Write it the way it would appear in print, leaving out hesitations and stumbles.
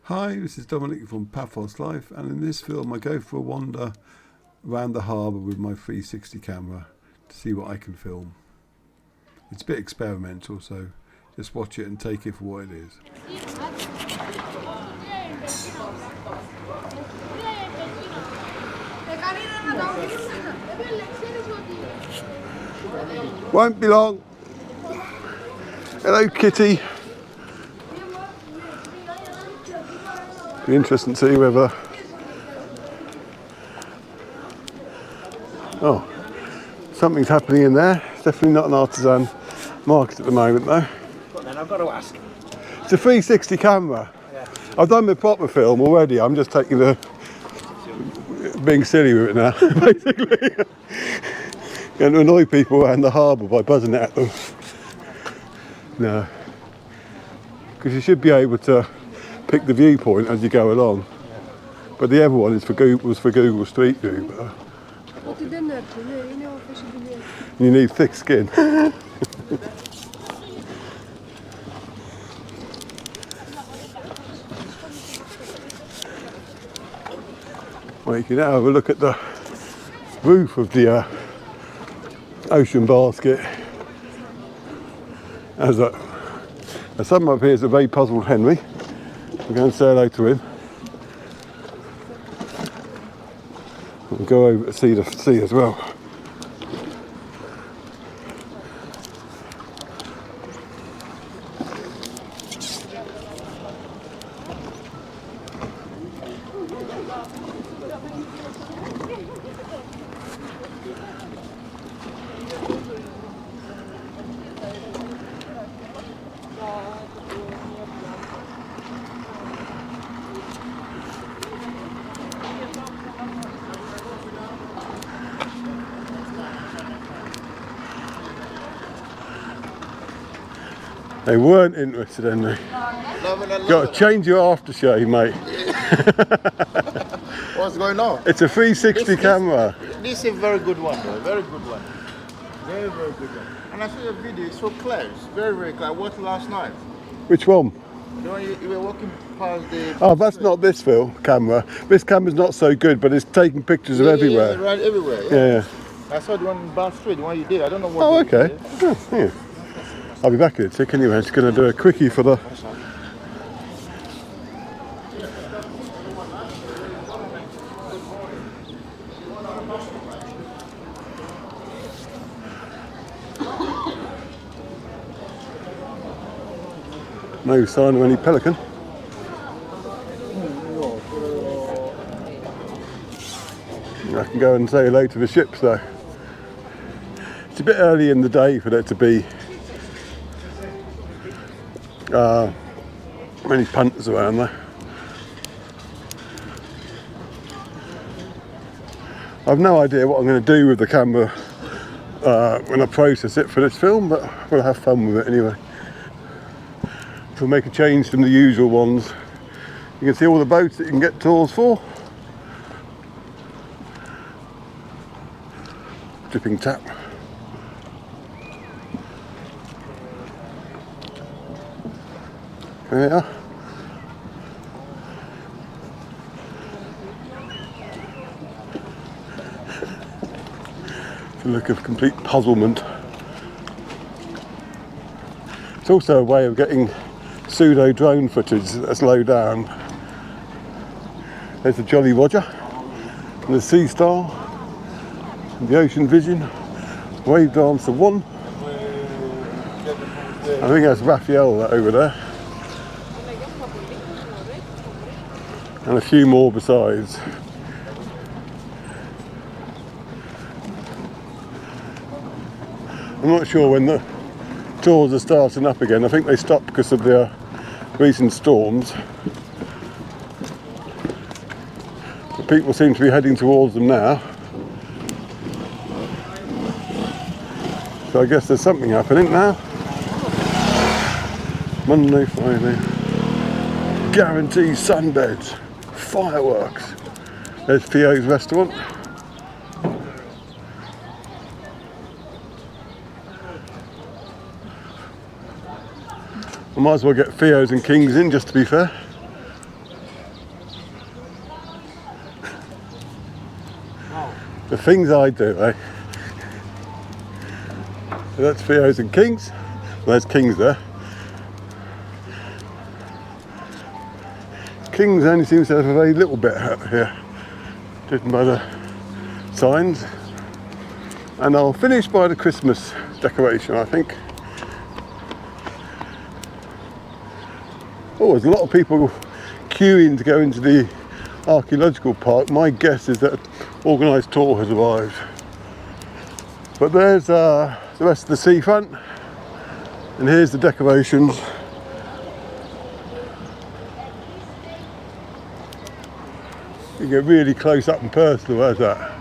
Hi, this is Dominic from Paphos Life, and in this film I go for a wander around the harbour with my 360 camera to see what I can film. It's a bit experimental, so just watch it and take it for what it is. Won't be long. Hello, kitty. Be interesting to see whether. Oh, something's happening in there. It's definitely not an artisan market at the moment, though. But then I've got to ask. It's a 360 camera. Yeah. I've done my proper film already. I'm just taking the being silly with it now, basically. Going to annoy people around the harbour by buzzing it at them. No, because you should be able to pick the viewpoint as you go along. Yeah. But the other one is for Google Street View. But you need thick skin. Well, you can now have a look at the roof of the ocean basket. As someone up here is a very puzzled Henry. We're going to say hello to him. We'll go over to see the sea as well. They weren't interested in me. Got to change your aftershave, mate. What's going on? It's a 360 camera. This is a very good one, though. Very good one. Very, very good one. And I saw your video, it's so clear. It's very, very clear. I watched last night. Which one? The one you were walking past the... Oh, that's not this film camera. This camera's not so good, but it's taking pictures of everywhere. Yeah, right everywhere. Yeah. I saw the one in Bar Street, the one you did. I don't know what. Oh, okay. Oh, yeah. I'll be back in a tick anyway. Just going to do a quickie for the... No sign of any pelican. I can go and say hello to the ships though. It's a bit early in the day for there to be many punters around there. I've no idea what I'm going to do with the camera when I process it for this film, but we'll have fun with it anyway. We'll make a change from the usual ones. You can see all the boats that you can get tours for. Dripping tap. There we are. It's a look of complete puzzlement. It's also a way of getting pseudo drone footage that's low down. There's the Jolly Roger, and the Sea Star, and the Ocean Vision, Wave Dancer 1. I think that's Raphael over there. And a few more besides. I'm not sure when the tours are starting up again. I think they stopped because of the recent storms. But people seem to be heading towards them now. So I guess there's something happening now. Monday, Friday. Guarantee sunbeds. Fireworks. There's Theo's restaurant. I might as well get Theo's and King's in, just to be fair. The things I do, eh? So that's Theo's and King's. Well, there's King's there. King's only seems to have a very little bit out here, judging by the signs. And I'll finish by the Christmas decoration, I think. Oh, there's a lot of people queuing to go into the Archaeological Park. My guess is that an organised tour has arrived. But there's the rest of the seafront, and here's the decorations. You get really close up and personal, as that.